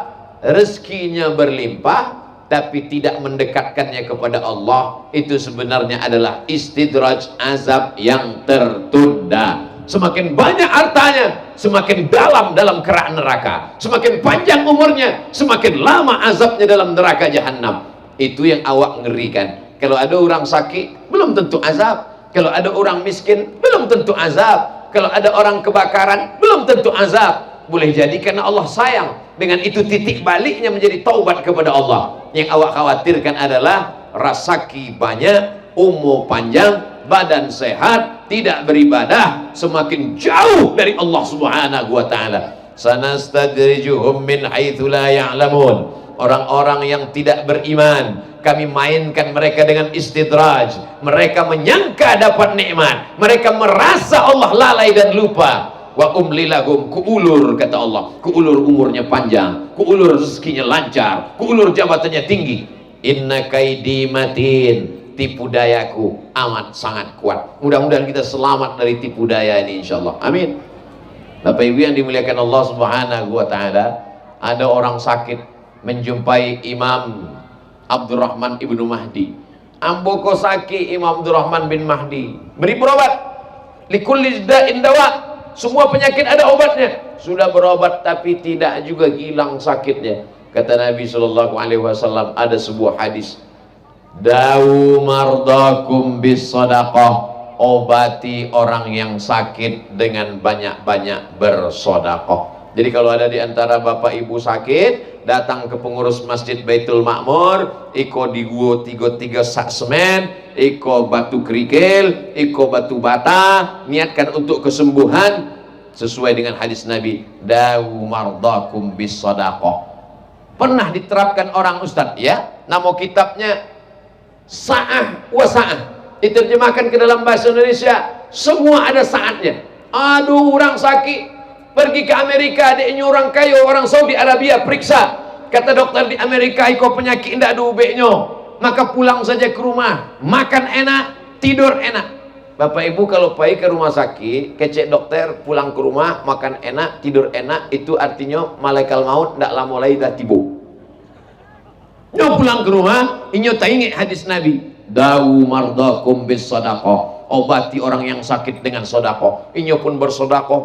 Rezekinya berlimpah tapi tidak mendekatkannya kepada Allah. Itu sebenarnya adalah istidraj, azab yang tertunda. Semakin banyak hartanya, semakin dalam kerak neraka. Semakin panjang umurnya, semakin lama azabnya dalam neraka jahanam. Itu yang awak ngerikan. Kalau ada orang sakit, belum tentu azab. Kalau ada orang miskin, belum tentu azab. Kalau ada orang kebakaran, belum tentu azab. Boleh jadi karena Allah sayang. Dengan itu titik baliknya menjadi taubat kepada Allah. Yang awak khawatirkan adalah rasaki banyak, umur panjang, badan sehat, tidak beribadah, semakin jauh dari Allah Subhanahu wa taala. Sanastadrijuhum min haitsu la ya'lamun. Orang-orang yang tidak beriman, kami mainkan mereka dengan istidraj. Mereka menyangka dapat nikmat, mereka merasa Allah lalai dan lupa. Wa umlilahum, kuulur, kata Allah, kuulur umurnya panjang, kuulur rezekinya lancar, kuulur jabatannya tinggi. Inna kaidi matin, tipu dayaku amat sangat kuat. Mudah-mudahan kita selamat dari tipu daya ini insyaallah. Amin. Bapak Ibu yang dimuliakan Allah Subhanahu wa taala, ada orang sakit menjumpai Imam Abdurrahman ibnu Mahdi. Amboko sakit Imam Abdurrahman bin Mahdi, beri berobat. Likulli da'in dawa, semua penyakit ada obatnya. Sudah berobat tapi tidak juga hilang sakitnya. Kata Nabi SAW, ada sebuah hadis, dawu mardakum bis sadaqah, obati orang yang sakit dengan banyak-banyak bersedekah. Jadi kalau ada di antara bapak ibu sakit, datang ke pengurus Masjid Baitul Makmur, iko digo 3 sak semen, iko batu kerikil, iko batu bata, niatkan untuk kesembuhan sesuai dengan hadis Nabi, dawu mardakum bis sadaqah. Pernah diterapkan orang ustadz ya, nama kitabnya Sa'ah wa Sa'ah, diterjemahkan ke dalam bahasa Indonesia, semua ada saatnya. Aduh, orang sakit pergi ke Amerika, adiknya orang kaya, orang Saudi Arabia, periksa, kata dokter di Amerika, iko penyakit ndak ada ubeknya, maka pulang saja ke rumah, makan enak, tidur enak. Bapak ibu kalau pergi ke rumah sakit, kecek dokter, pulang ke rumah, makan enak, tidur enak, itu artinya malaikat maut ndak lama lagi dah tiba. Nyo pulang ke rumah, inyo tak ingat hadis Nabi, dawu mardakum bis sadaqah, obati orang yang sakit dengan sedekah. Inyo pun bersedekah,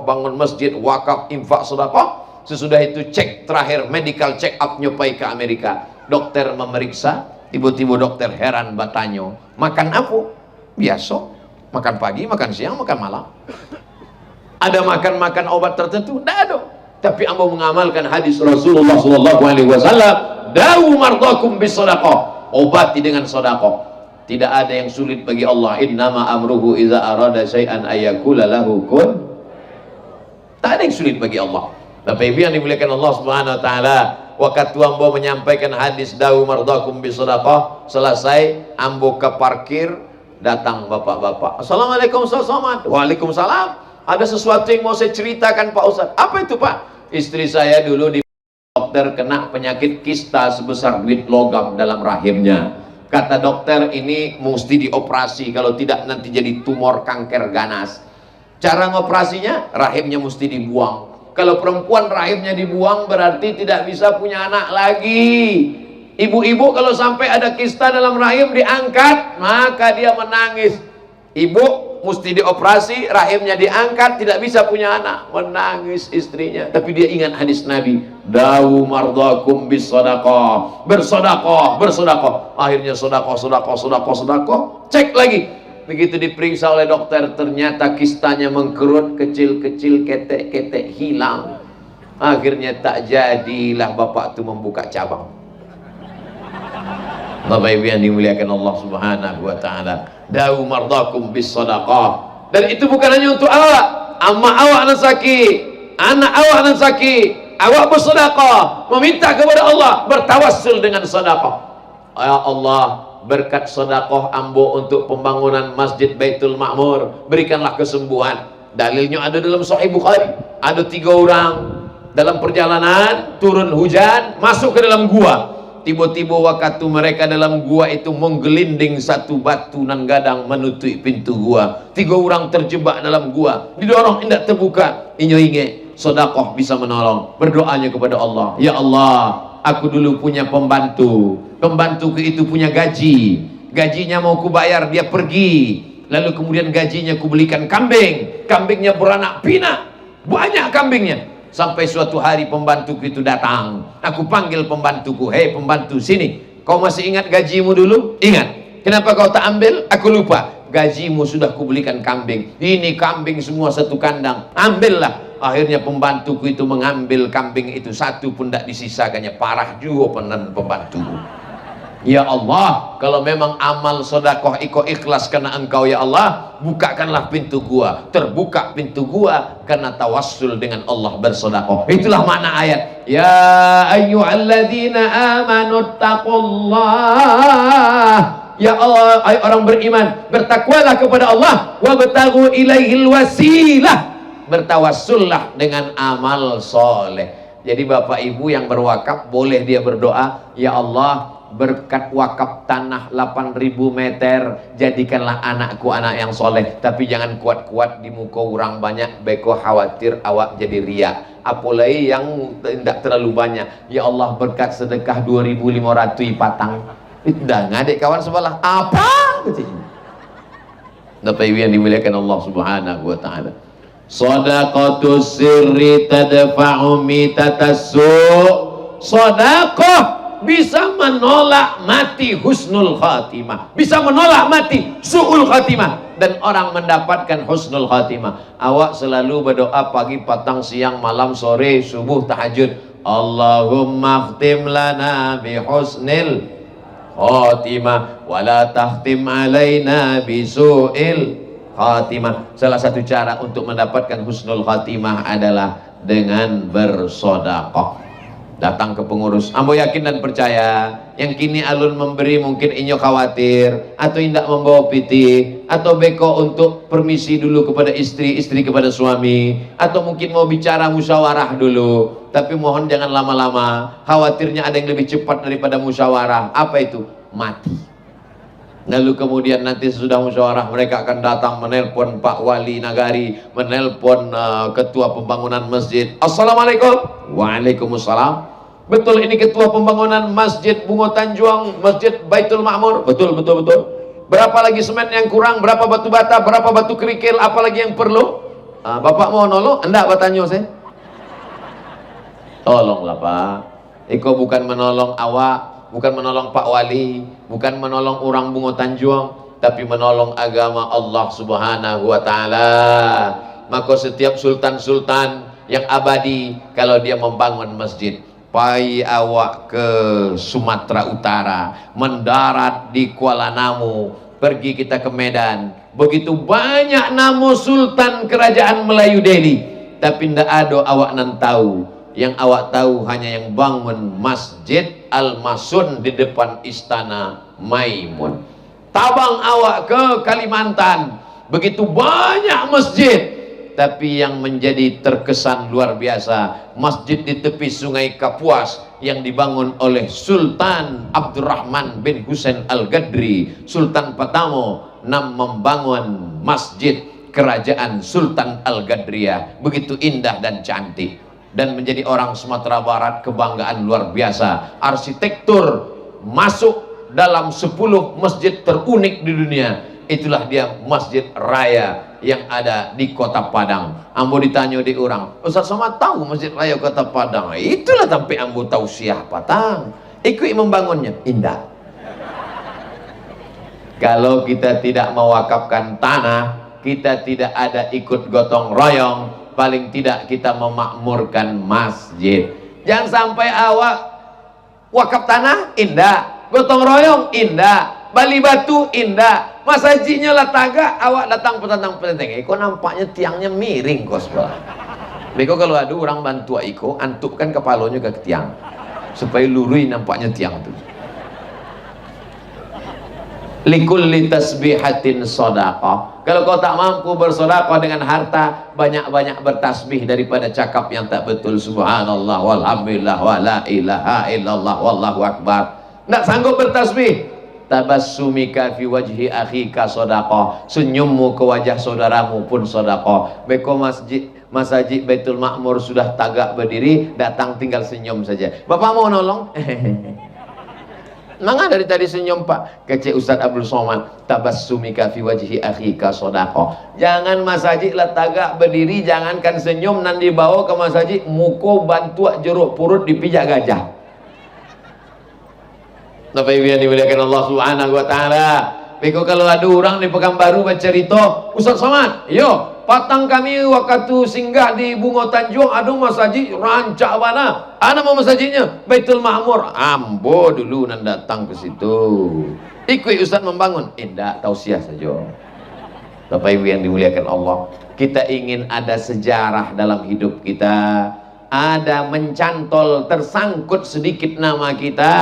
bangun masjid, wakaf, infak, sedekah. Sesudah itu cek terakhir, medical check up, nyopai ke Amerika. Dokter memeriksa, tiba-tiba dokter heran bertanya, makan apa? Biasa, makan pagi, makan siang, makan malam. Ada makan obat tertentu? Tidak ada. Tapi ambo mengamalkan hadis Rasulullah SAW, dawu mardakum bis sadaqah, obati dengan sedekah. Tidak ada yang sulit bagi Allah. Innama amruhu iza arada syai'an ayyakula lahu kun. Tak ada yang sulit bagi Allah. Bapak Ibu yang dimuliakan Allah Subhanahu wa taala, waktu ambo menyampaikan hadis dawu mardakum bis sadaqah, selesai ambo ke parkir, datang bapak-bapak. Assalamualaikum, Ustaz. Waalaikumsalam. Ada sesuatu yang mau saya ceritakan Pak Ustaz. Apa itu Pak? Istri saya dulu di dokter kena penyakit kista sebesar duit logam dalam rahimnya. Kata dokter ini mesti dioperasi, kalau tidak nanti jadi tumor kanker ganas. Cara ngoperasinya, rahimnya mesti dibuang. Kalau perempuan rahimnya dibuang berarti tidak bisa punya anak lagi. Ibu-ibu kalau sampai ada kista dalam rahim diangkat, maka dia menangis. Ibu mesti dioperasi, rahimnya diangkat, tidak bisa punya anak, menangis istrinya. Tapi dia ingat hadis Nabi, dawu mardakum bis sadaqah, bersedekah. Akhirnya sedekah. Cek lagi, begitu diperiksa oleh dokter, ternyata kistanya mengkerut, kecil-kecil, ketek-ketek, hilang. Akhirnya tak jadilah bapak itu membuka cabang. Bapak Ibu yang dimuliakan Allah Subhanahu wa taala, dawu mardakum bis sadaqah. Dan itu bukan hanya untuk awak, amma awak nan sakit, anak awak nan sakit, awak bersedekah, meminta kepada Allah, bertawassul dengan sedekah. Ya Allah, berkat sedekah ambo untuk pembangunan Masjid Baitul Makmur, berikanlah kesembuhan. Dalilnya ada dalam Sahih Bukhari. Ada 3 orang dalam perjalanan, turun hujan, masuk ke dalam gua. Tiba-tiba waktu mereka dalam gua itu menggelinding satu batu nan gadang menutup pintu gua. 3 orang terjebak dalam gua, didorong tidak terbuka. Inyo inge sedekah bisa menolong. Berdoanya kepada Allah, ya Allah, aku dulu punya pembantuku itu punya gajinya mau kubayar, dia pergi, lalu kemudian gajinya kubelikan kambingnya beranak pinak, banyak kambingnya. Sampai suatu hari pembantuku itu datang, aku panggil pembantuku, hei pembantu sini, kau masih ingat gajimu dulu? Ingat. Kenapa kau tak ambil? Aku lupa. Gajimu sudah kubelikan kambing. Ini kambing semua satu kandang. Ambillah. Akhirnya pembantuku itu mengambil kambing itu, satu pun tak disisakannya. Parah juga pembantu. Ya Allah, kalau memang amal sodakoh iko ikhlas karena Engkau ya Allah, bukakanlah pintu gua. Terbuka pintu gua karena tawassul dengan Allah bersodakoh. Itulah makna ayat. Ya ayyuhalladzina amanu taqullah. Ya Allah, ayo orang beriman, bertakwalah kepada Allah, wabtaghu ilaihil wasilah. Bertawassullah dengan amal soleh. Jadi bapak ibu yang berwakaf boleh dia berdoa, ya Allah, berkat wakaf tanah 8.000 meter, jadikanlah anakku anak yang soleh. Tapi jangan kuat-kuat di muka orang banyak, beko khawatir awak jadi riak. Apalagi yang tidak terlalu banyak. Ya Allah, berkat sedekah 2.500 patang. Dah ngadik kawan sebelah apa? Bapak ibu yang dimuliakan Allah Subhanahu wa taala. Shadaqatus sirri tadfa'u mitatassu'. Sedekah bisa menolak mati husnul khatimah, bisa menolak mati su'ul khatimah, dan orang mendapatkan husnul khatimah. Awak selalu berdoa pagi, petang, siang, malam, sore, subuh, tahajud. Allahumma khtim lana bi husnil khatimah wa la tahtim alaina bi su'il khatimah. Salah satu cara untuk mendapatkan husnul khatimah adalah dengan bersedekah. Datang ke pengurus, ambo yakin dan percaya yang kini alun memberi mungkin inyo khawatir atau indak membawa piti atau beko untuk permisi dulu kepada istri, istri kepada suami, atau mungkin mau bicara musyawarah dulu. Tapi mohon jangan lama-lama, khawatirnya ada yang lebih cepat daripada musyawarah. Apa itu? Mati. Lalu kemudian nanti sesudah musyawarah mereka akan datang menelpon Pak Wali Nagari, menelpon ketua pembangunan masjid. Assalamualaikum. Waalaikumsalam. Betul ini ketua pembangunan Masjid Bungo Tanjuang, Masjid Baitul Ma'mur? Betul, betul, betul. Berapa lagi semen yang kurang? Berapa batu bata? Berapa batu kerikil? Apa lagi yang perlu? Bapak mau nolong? Enggak, bertanya saya. Tolonglah Pak. Iko bukan menolong awak, bukan menolong Pak Wali, bukan menolong orang Bungo Tanjuang, tapi menolong agama Allah Subhanahu wa taala. Maka setiap sultan-sultan yang abadi kalau dia membangun masjid, pai awak ke Sumatera Utara, mendarat di Kuala Namu, pergi kita ke Medan, begitu banyak nama sultan kerajaan Melayu Delhi, tapi ndak ada awak nan tahu. Yang awak tahu hanya yang bangun Masjid Al-Masun di depan Istana Maimun. Tabang awak ke Kalimantan, begitu banyak masjid, tapi yang menjadi terkesan luar biasa, masjid di tepi sungai Kapuas yang dibangun oleh Sultan Abdurrahman bin Husain Al-Gadri, Sultan Patamo, membangun masjid kerajaan Sultan Al-Gadriyah, begitu indah dan cantik. Dan menjadi orang Sumatera Barat kebanggaan luar biasa. Arsitektur masuk dalam 10 masjid terunik di dunia. Itulah dia Masjid Raya yang ada di Kota Padang. Ambo ditanya di orang, Ustaz Somad tahu Masjid Raya Kota Padang? Itulah sampai ambo tahu siapa tang. Ikut membangunnya. Indah. Kalau kita tidak mewakafkan tanah, kita tidak ada ikut gotong royong, paling tidak kita memakmurkan masjid. Jangan sampai awak wakaf tanah indah, gotong royong indah, bali batu indah, masjidnya lah tagak, awak datang petang-petang. Iko nampaknya tiangnya miring kos sebelah. Beko kalau ada orang bantu iko, antupkan kepalanya ke tiang supaya lurui nampaknya tiang itu. Likulli tasbihatin shadaqah. Kalau kau tak mampu bersedekah dengan harta, banyak-banyak bertasbih daripada cakap yang tak betul. Subhanallah walhamdulillah wa la ilaha illallah wallahu akbar. Tak sanggup bertasbih, tabassumika fi wajhi akhika shadaqah. Senyummu ke wajah saudaramu pun sedekah. Beko masjid Baitul Ma'mur sudah tagak berdiri, datang tinggal senyum saja. Bapak mau nolong? Mana dari tadi senyum Pak? Kece Ustaz Abdul Somad, tabassumika fi wajhi akhika shadaqah. Jangan masjid lah tagak berdiri, jangankan senyum nan dibawa ke masjid muko bantu jeruk purut dipijak gajah. Bapak Ibu yang dimuliakan Allah Subhanahu wa taala. Beko kalau ada orang di Pekanbaru bercerita, Ustaz Somad, yo, patang kami waktu singgah di Bungo Tanjung, ada masjid rancak mana? Ana mau masjidnya Baitul Ma'mur. Ambo dulu nan datang ke situ. Ikut Ustaz membangun. Tidak, tausiah saja. Bapak Ibu yang dimuliakan Allah, kita ingin ada sejarah dalam hidup kita, ada mencantol, tersangkut sedikit nama kita,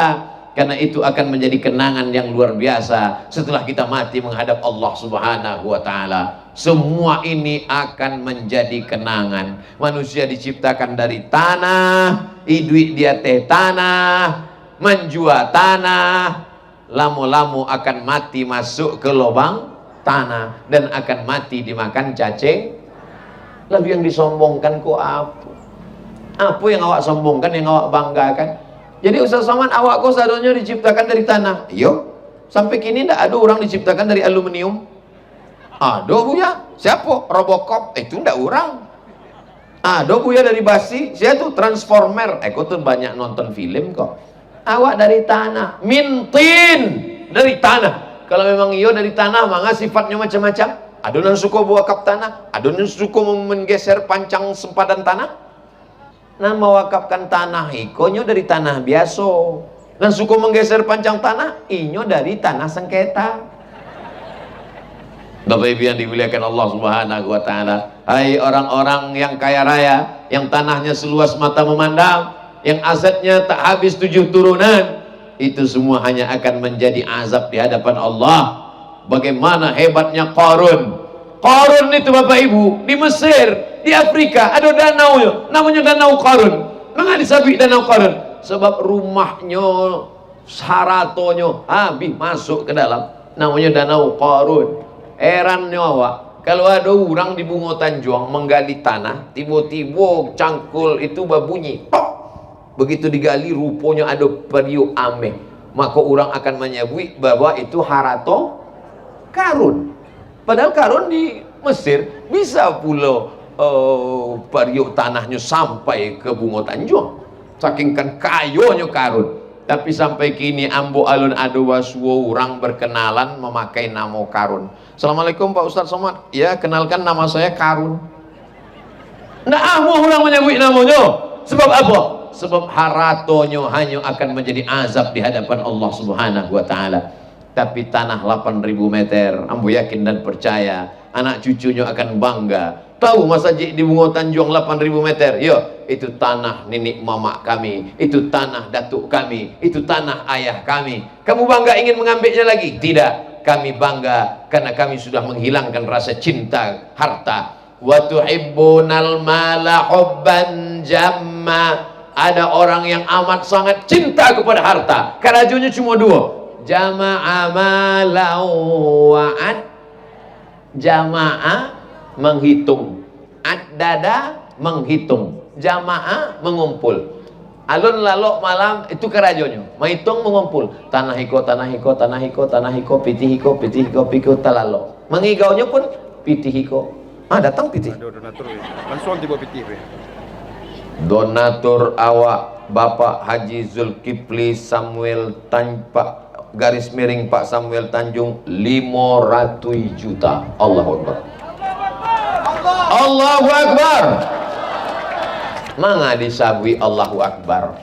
karena itu akan menjadi kenangan yang luar biasa setelah kita mati menghadap Allah Subhanahu wa taala. Semua ini akan menjadi kenangan. Manusia diciptakan dari tanah, hidup dia teh tanah, menjua tanah, lamu-lamu akan mati masuk ke lubang tanah dan akan mati dimakan cacing. Lalu yang disombongkan kok apa? Apa yang awak sombongkan, yang awak banggakan? Jadi Ustaz Somad, awak kok sadonya diciptakan dari tanah? Iya. Sampai kini tidak ada orang diciptakan dari aluminium. Ada buya. Siapa? Robocop. Itu tidak orang. Ada buya dari basi. Saya tuh Transformer. Aku tuh banyak nonton film kok. Awak dari tanah. Mintin dari tanah. Kalau memang iya dari tanah, maka sifatnya macam-macam. Ada yang suka buah kap tanah. Ada yang suka menggeser pancang sempadan tanah. Nah, mewakafkan tanah ikonyo dari tanah biasa, dan suku menggeser pancang tanah inyo dari tanah sengketa. Bapak Ibu yang dimuliakan Allah Subhanahu wa taala, hai orang-orang yang kaya raya, yang tanahnya seluas mata memandang, yang asetnya tak habis 7 turunan, itu semua hanya akan menjadi azab di hadapan Allah. Bagaimana hebatnya Qarun. Qarun itu Bapak Ibu di Mesir, di Afrika ada danau, namanya Danau Qarun. Mengapa disebut Danau Qarun? Sebab rumahnya, haratonya habis masuk ke dalam, namanya Danau Qarun. Herannya awak, kalau ada orang di Bungo Tanjung menggali tanah, tiba-tiba cangkul itu berbunyi, tok. Begitu digali rupanya ada periuk ameh, maka orang akan menyebut bahwa itu harato karun. Padahal karun di Mesir bisa pula periuk tanahnya sampai ke Bungo Tanjung, saking kan kayonya karun. Tapi sampai kini ambo alun adu waswo orang berkenalan memakai nama karun. Assalamualaikum Pak Ustadz Somad. Ya, kenalkan nama saya Karun. Nah, mau orang menyebut namanya. Sebab apa? Sebab haratonya hanya akan menjadi azab di hadapan Allah Subhanahu wa taala. Tapi tanah 8.000 meter, ambo yakin dan percaya anak cucunya akan bangga. Tahu masjid di Bungo Tanjung 8.000 meter? Yo, itu tanah nenek mama kami, itu tanah datuk kami, itu tanah ayah kami. Kamu bangga ingin mengambilnya lagi? Tidak, kami bangga karena kami sudah menghilangkan rasa cinta harta. Wa tuhibbunal mala hubban jamma. Ada orang yang amat sangat cinta kepada harta. Karajunya cuma 2. Jama'a malawa'ad. Jama'a menghitung, ad-dada menghitung, jamaah mengumpul. Alun lalok malam itu kerajonya menghitung mengumpul, tanah hiko tanah hiko tanah hiko tanah hiko pitih hiko piko talalo. Mengigaunya pun pitih hiko. Datang pitih.
Ada donatur langsung tiba pitih.
Donatur awak Bapak Haji Zulkifli Samuel Tanpa garis miring Pak Samuel Tanjung 500 juta. Allahu Akbar. Allahu Akbar. Manga disabui Allahu Akbar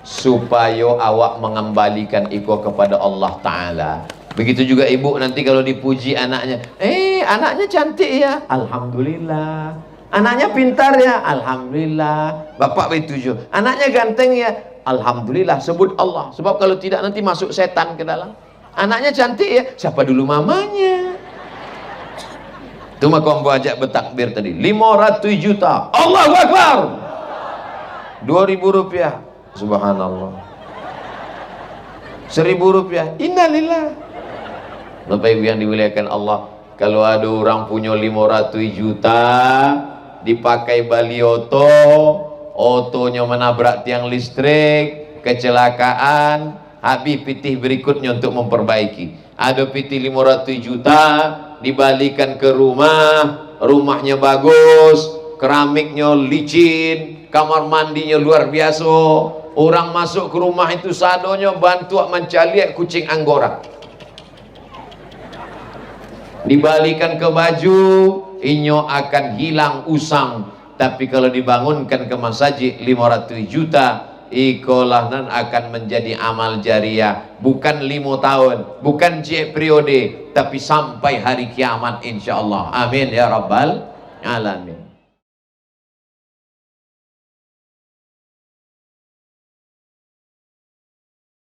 supaya awak mengembalikan iko kepada Allah Ta'ala. Begitu juga ibu nanti kalau dipuji anaknya, anaknya cantik ya, Alhamdulillah. Anaknya pintar ya, Alhamdulillah. Bapak begitu, anaknya ganteng ya, Alhamdulillah. Sebut Allah, sebab kalau tidak nanti masuk setan ke dalam. Anaknya cantik ya, siapa dulu mamanya? Itu mah kombo ajak bertakbir tadi 500 juta. Allahu Akbar. 2.000 rupiah, subhanallah. 1.000 rupiah, innalillah. Bapak Ibu yang dimuliakan Allah, kalau ada orang punya 500 juta dipakai bali otonya menabrak tiang listrik, kecelakaan, habis pitih berikutnya untuk memperbaiki. Ada pitih 500 juta dibalikan ke rumah, rumahnya bagus, keramiknya licin, kamar mandinya luar biasa, Orang masuk ke rumah itu sadonya bantu mencaliak kucing Anggora. Dibalikan ke baju, inyo akan hilang usang. Tapi kalau dibangunkan ke masjid 500 juta, ikolanan akan menjadi amal jariah. Bukan 5 tahun, bukan cek periode, tapi sampai hari kiamat insyaallah. Amin ya rabbal alamin.